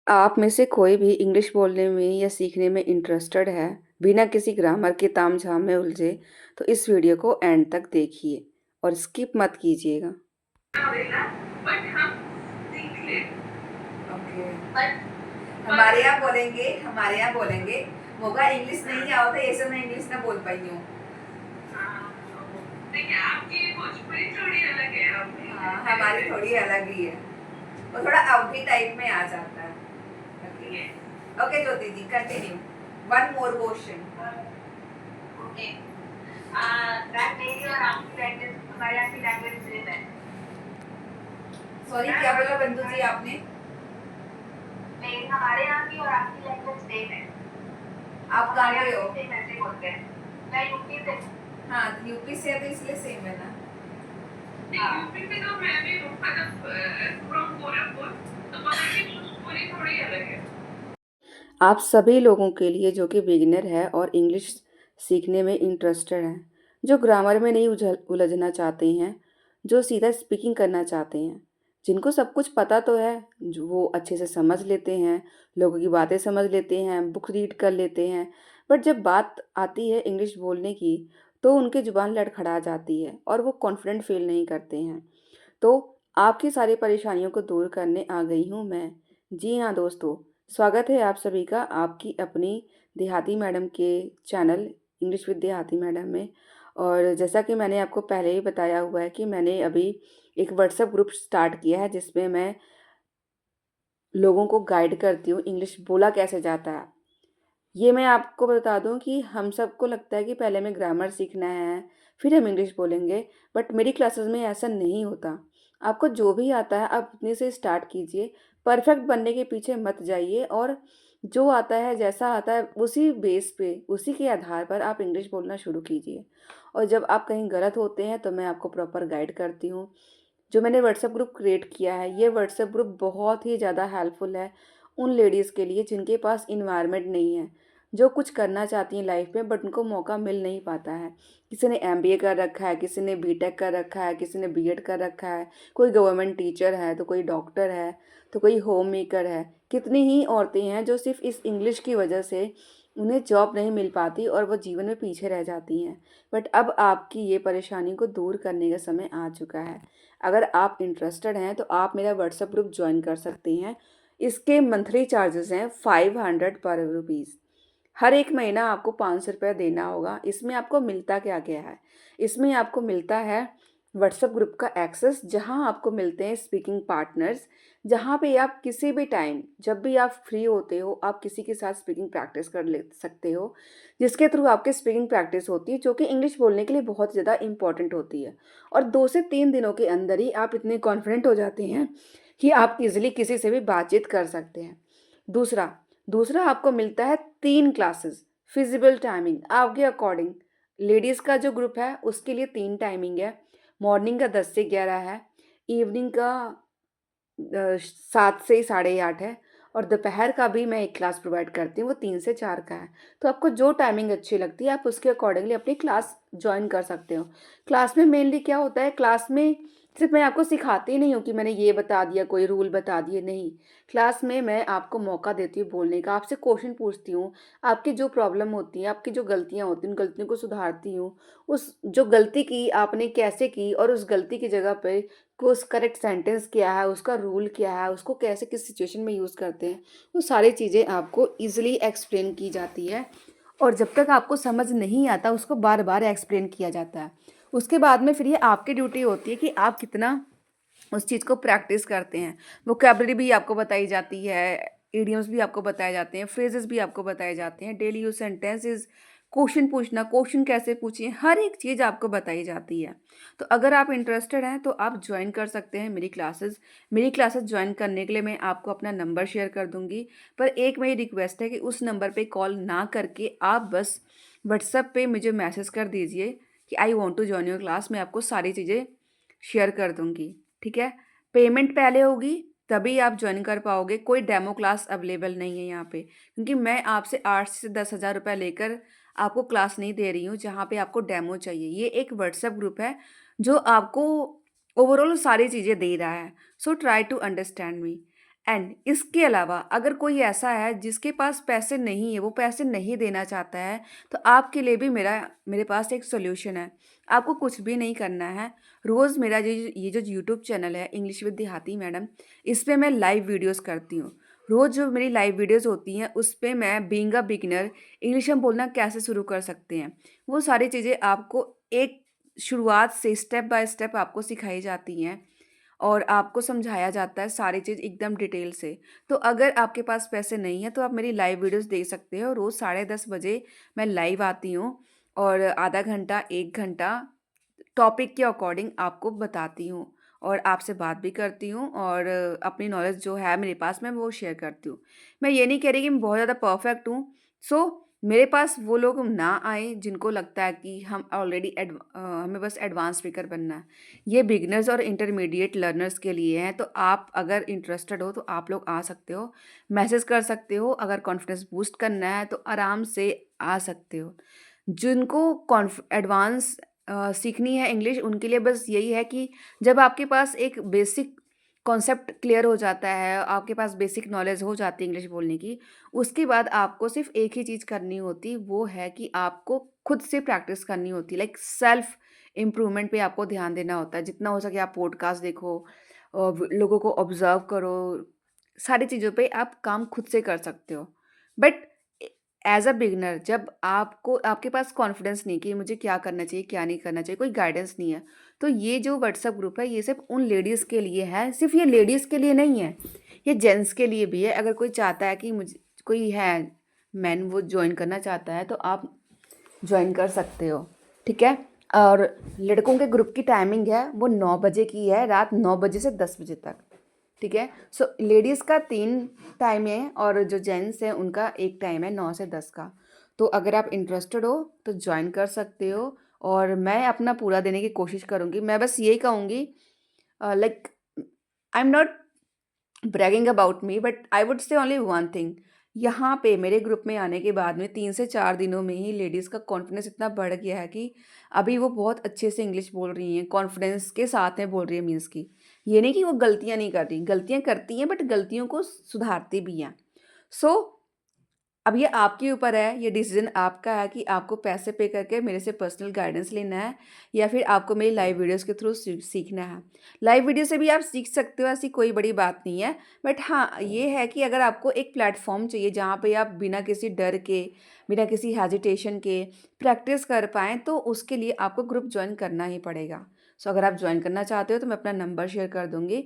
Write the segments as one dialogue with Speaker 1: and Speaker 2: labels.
Speaker 1: आप में से कोई भी इंग्लिश बोलने में या सीखने में इंटरेस्टेड है, बिना किसी ग्रामर के तामझाम में उलझे, तो इस वीडियो को एंड तक देखिए और स्किप मत कीजिएगा।
Speaker 2: बट हम सीख ले।
Speaker 3: ओके।
Speaker 2: बट
Speaker 3: हमारे यहाँ बोलेंगे मोगा इंग्लिश नहीं आओ तो ऐसे मैं इंग्लिश ना बोल पाई हूँ।
Speaker 2: देखिए आपकी भोजपुरी थोड़ी अलग है।
Speaker 3: हाँ, हमारी थोड़ी अलग ही है, वो थोड़ा अवधी टाइप में आ जाता है। Okay Jyoti ji continue. One more question.
Speaker 2: Okay that मेरी और आपकी लैंग्वेज हमारे यहाँ की लैंग्वेज सेम है।
Speaker 3: सॉरी क्या बोला बंधु जी आपने?
Speaker 2: मेरी हमारे यहाँ की और आपकी लैंग्वेज सेम है।
Speaker 3: आप कहाँ के हो?
Speaker 2: सेम ऐसे बोलते हैं। मैं यूपी से हूँ।
Speaker 3: हाँ यूपी से है तो इसलिए सेम है ना।
Speaker 2: यूपी से तो मैं भी हूँ मतलब फ्रॉम गोरखपुर, तो वहाँ की भोजपुरी थोड़ी अलग है।
Speaker 1: आप सभी लोगों के लिए जो कि बिगिनर है और इंग्लिश सीखने में इंटरेस्टेड हैं, जो ग्रामर में नहीं उलझना चाहते हैं, जो सीधा स्पीकिंग करना चाहते हैं, जिनको सब कुछ पता तो है, जो वो अच्छे से समझ लेते हैं, लोगों की बातें समझ लेते हैं, बुक रीड कर लेते हैं, बट जब बात आती है इंग्लिश बोलने की तो उनकी ज़ुबान लड़खड़ा जाती है और वो कॉन्फिडेंट फील नहीं करते हैं। तो आपकी सारी परेशानियों को दूर करने आ गई हूँ मैं। जी हाँ दोस्तों, स्वागत है आप सभी का आपकी अपनी देहाती मैडम के चैनल इंग्लिश विद देहाती मैडम में। और जैसा कि मैंने आपको पहले ही बताया हुआ है कि मैंने अभी एक व्हाट्सएप ग्रुप स्टार्ट किया है जिसमें मैं लोगों को गाइड करती हूँ इंग्लिश बोला कैसे जाता है। ये मैं आपको बता दूं कि हम सबको लगता है कि पहले हमें ग्रामर सीखना है, फिर हम इंग्लिश बोलेंगे, बट मेरी क्लासेस में ऐसा नहीं होता। आपको जो भी आता है आप उतने से स्टार्ट कीजिए, परफेक्ट बनने के पीछे मत जाइए और जो आता है जैसा आता है उसी बेस पे, उसी के आधार पर आप इंग्लिश बोलना शुरू कीजिए। और जब आप कहीं गलत होते हैं तो मैं आपको प्रॉपर गाइड करती हूँ। जो मैंने व्हाट्सएप ग्रुप क्रिएट किया है, ये व्हाट्सएप ग्रुप बहुत ही ज़्यादा हेल्पफुल है उन लेडीज़ के लिए जिनके पास इन्वायरमेंट नहीं है, जो कुछ करना चाहती हैं लाइफ में बट उनको मौका मिल नहीं पाता है। किसी ने एमबीए कर रखा है, किसी ने बीटेक कर रखा है, किसी ने बीएड कर रखा है, कोई गवर्नमेंट टीचर है, तो कोई डॉक्टर है, तो कोई होम मेकर है। कितनी ही औरतें हैं जो सिर्फ इस इंग्लिश की वजह से उन्हें जॉब नहीं मिल पाती और वो जीवन में पीछे रह जाती हैं। बट अब आपकी ये परेशानी को दूर करने का समय आ चुका है। अगर आप इंटरेस्टेड हैं तो आप मेरा व्हाट्सएप ग्रुप ज्वाइन कर सकते हैं। इसके मंथली चार्जेस हैं 500 पर रुपीज़। हर एक महीना आपको 500 रुपये देना होगा। इसमें आपको मिलता क्या क्या है? इसमें आपको मिलता है व्हाट्सएप ग्रुप का एक्सेस, जहां आपको मिलते हैं स्पीकिंग पार्टनर्स, जहां पे आप किसी भी टाइम जब भी आप फ्री होते हो आप किसी के साथ स्पीकिंग प्रैक्टिस कर ले सकते हो, जिसके थ्रू आपकी स्पीकिंग प्रैक्टिस होती है जो कि इंग्लिश बोलने के लिए बहुत ज़्यादा इंपॉर्टेंट होती है। और 2 से 3 दिनों के अंदर ही आप इतने कॉन्फिडेंट हो जाते हैं कि आप इजीली किसी से भी बातचीत कर सकते हैं। दूसरा दूसरा आपको मिलता है 3 क्लासेस, फिजिबल टाइमिंग आपके अकॉर्डिंग। लेडीज़ का जो ग्रुप है उसके लिए 3 टाइमिंग है। मॉर्निंग का 10 से 11 है, इवनिंग का 7 से 8:30 है, और दोपहर का भी मैं एक क्लास प्रोवाइड करती हूँ, वो 3 से 4 का है। तो आपको जो टाइमिंग अच्छी लगती है आप उसके अकॉर्डिंगली अपनी क्लास ज्वाइन कर सकते हो। क्लास में मेनली क्या होता है, क्लास में सिर्फ मैं आपको सिखाती ही नहीं हूँ कि मैंने ये बता दिया, कोई रूल बता दिए, नहीं। क्लास में मैं आपको मौका देती हूँ बोलने का, आपसे क्वेश्चन पूछती हूँ, आपकी जो प्रॉब्लम होती है, आपकी जो गलतियाँ होती हैं, उन गलतियों को सुधारती हूँ। उस जो गलती की आपने कैसे की और उस गलती की जगह पे कि उस करेक्ट सेंटेंस क्या है, उसका रूल क्या है, उसको कैसे किस सिचुएशन में यूज़ करते हैं, वो सारी चीज़ें आपको ईज़िली एक्सप्लेन की जाती है। और जब तक आपको समझ नहीं आता उसको बार बार एक्सप्लेन किया जाता है। उसके बाद में फिर ये आपकी ड्यूटी होती है कि आप कितना उस चीज़ को प्रैक्टिस करते हैं। वोकैबलरी भी आपको बताई जाती है, इडियम्स भी आपको बताए जाते हैं, फ्रेजेस भी आपको बताए जाते हैं, डेली यूज सेंटेंसेस, क्वेश्चन पूछना, क्वेश्चन कैसे पूछिए, हर एक चीज़ आपको बताई जाती है। तो अगर आप इंटरेस्टेड हैं तो आप ज्वाइन कर सकते हैं मेरी क्लासेस ज्वाइन करने के लिए मैं आपको अपना नंबर शेयर कर दूंगी। पर एक मेरी रिक्वेस्ट है कि उस नंबर पे कॉल ना करके आप बस व्हाट्सएप पे मुझे मैसेज कर दीजिए कि I want to join your class. मैं आपको सारी चीज़ें शेयर कर दूंगी, ठीक है। पेमेंट पहले होगी तभी आप ज्वाइन कर पाओगे। कोई डेमो क्लास अवेलेबल नहीं है यहाँ पे, क्योंकि मैं आपसे 8 से 10 हज़ार रुपये लेकर आपको क्लास नहीं दे रही हूँ जहाँ पे आपको डेमो चाहिए। ये एक व्हाट्सएप ग्रुप है जो आपको ओवरऑल सारी चीज़ें दे रहा है। So try to understand me. And इसके अलावा अगर कोई ऐसा है जिसके पास पैसे नहीं है, वो पैसे नहीं देना चाहता है, तो आपके लिए भी मेरे पास एक सॉल्यूशन है। आपको कुछ भी नहीं करना है। रोज़ मेरा ये जो यूट्यूब चैनल है इंग्लिश विद देहाती मैडम, इस पे मैं लाइव वीडियोस करती हूँ। रोज़ जो मेरी लाइव वीडियोस होती हैं उस पे मैं बीइंग अ बिगिनर इंग्लिश में बोलना कैसे शुरू कर सकते हैं, वो सारी चीज़ें आपको एक शुरुआत से स्टेप बाय स्टेप आपको सिखाई जाती हैं और आपको समझाया जाता है सारी चीज़ एकदम डिटेल से। तो अगर आपके पास पैसे नहीं हैं तो आप मेरी लाइव वीडियोज़ देख सकते हो। रोज़ 10:30 बजे मैं लाइव आती हूँ और आधा घंटा, 1 घंटा टॉपिक के अकॉर्डिंग आपको बताती हूँ और आपसे बात भी करती हूँ और अपनी नॉलेज जो है मेरे पास मैं वो शेयर करती हूँ। मैं ये नहीं कह रही कि मैं बहुत ज़्यादा परफेक्ट हूँ। सो मेरे पास वो लोग ना आएँ जिनको लगता है कि हम ऑलरेडी हमें बस एडवांस स्पीकर बनना है। ये बिगिनर्स और इंटरमीडिएट लर्नर्स के लिए है, तो आप अगर इंटरेस्टेड हो तो आप लोग आ सकते हो। मैसेज कर सकते हो, अगर कॉन्फिडेंस बूस्ट करना है तो आराम से आ सकते हो। जिनको एडवांस सीखनी है इंग्लिश, उनके लिए बस यही है कि जब आपके पास एक बेसिक कॉन्सेप्ट क्लियर हो जाता है, आपके पास बेसिक नॉलेज हो जाती है इंग्लिश बोलने की, उसके बाद आपको सिर्फ एक ही चीज़ करनी होती, वो है कि आपको खुद से प्रैक्टिस करनी होती है। लाइक सेल्फ इम्प्रूवमेंट पे आपको ध्यान देना होता है। जितना हो सके आप पॉडकास्ट देखो, लोगों को ऑब्जर्व करो, सारी चीज़ों पे आप काम खुद से कर सकते हो। बट एज़ अ बिगिनर जब आपके पास कॉन्फिडेंस नहीं कि मुझे क्या करना चाहिए, क्या नहीं करना चाहिए, कोई गाइडेंस नहीं है, तो ये जो व्हाट्सएप ग्रुप है ये सिर्फ़ उन लेडीज़ के लिए है। सिर्फ़ ये लेडीज़ के लिए नहीं है, ये जेंट्स के लिए भी है। अगर कोई चाहता है कि मुझे कोई है मैन वो जॉइन करना चाहता है तो आप जॉइन कर सकते हो, ठीक है? और लड़कों के ग्रुप की टाइमिंग है वो 9 बजे की है, रात 9 बजे से 10 बजे तक, ठीक है? सो लेडीज़ का 3 टाइम है और जो जेंट्स हैं उनका एक टाइम है 9 से 10 का। तो अगर आप इंटरेस्टेड हो तो जॉइन कर सकते हो और मैं अपना पूरा देने की कोशिश करूँगी। मैं बस यही कहूँगी like I am not bragging about me but I would say only one thing. यहाँ पे मेरे ग्रुप में आने के बाद में 3 से 4 दिनों में ही लेडीज़ का कॉन्फिडेंस इतना बढ़ गया है कि अभी वो बहुत अच्छे से इंग्लिश बोल रही हैं, कॉन्फिडेंस के साथ में बोल रही है मीन्स की। ये नहीं कि वो गलतियाँ नहीं कर रही, गलतियाँ करती हैं बट गलतियों को सुधारती भी हैं। सो अब ये आपके ऊपर है, ये डिसीज़न आपका है कि आपको पैसे पे करके मेरे से पर्सनल गाइडेंस लेना है या फिर आपको मेरी लाइव वीडियोज़ के थ्रू सीखना है। लाइव वीडियो से भी आप सीख सकते हो, ऐसी कोई बड़ी बात नहीं है। बट हाँ, ये है कि अगर आपको एक प्लेटफ़ॉर्म चाहिए जहाँ पे आप बिना किसी डर के, बिना किसी हेजिटेशन के प्रैक्टिस कर पाएँ, तो उसके लिए आपको ग्रुप जॉइन करना ही पड़ेगा। सो अगर आप जॉइन करना चाहते हो तो मैं अपना नंबर शेयर कर दूँगी।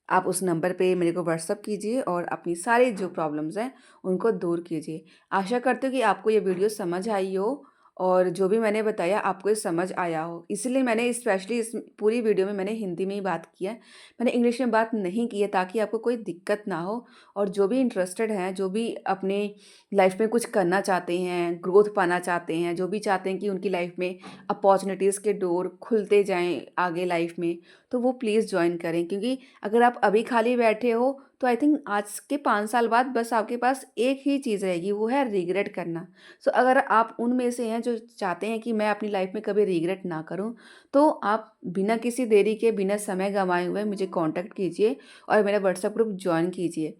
Speaker 1: आप उस नंबर पे मेरे को व्हाट्सअप कीजिए और अपनी सारी जो प्रॉब्लम्स हैं उनको दूर कीजिए। आशा करती हूँ कि आपको ये वीडियो समझ आई हो और जो भी मैंने बताया आपको ये समझ आया हो। इसलिए मैंने स्पेशली इस पूरी वीडियो में मैंने हिंदी में ही बात की है। मैंने इंग्लिश में बात नहीं की है ताकि आपको कोई दिक्कत ना हो और जो भी इंटरेस्टेड हैं, जो भी अपने लाइफ में कुछ करना चाहते हैं, ग्रोथ पाना चाहते हैं, जो भी चाहते हैं कि उनकी लाइफ में अपॉर्चुनिटीज़ के डोर खुलते जाएँ आगे लाइफ में, तो वो प्लीज़ जॉइन करें। क्योंकि अगर आप अभी खाली बैठे हो तो आई थिंक आज के 5 साल बाद बस आपके पास एक ही चीज़ रहेगी, वो है रिग्रेट करना। सो अगर आप उनमें से हैं जो चाहते हैं कि मैं अपनी लाइफ में कभी रिग्रेट ना करूं, तो आप बिना किसी देरी के, बिना समय गंवाए हुए मुझे कांटेक्ट कीजिए और मेरा व्हाट्सएप ग्रुप जॉइन कीजिए।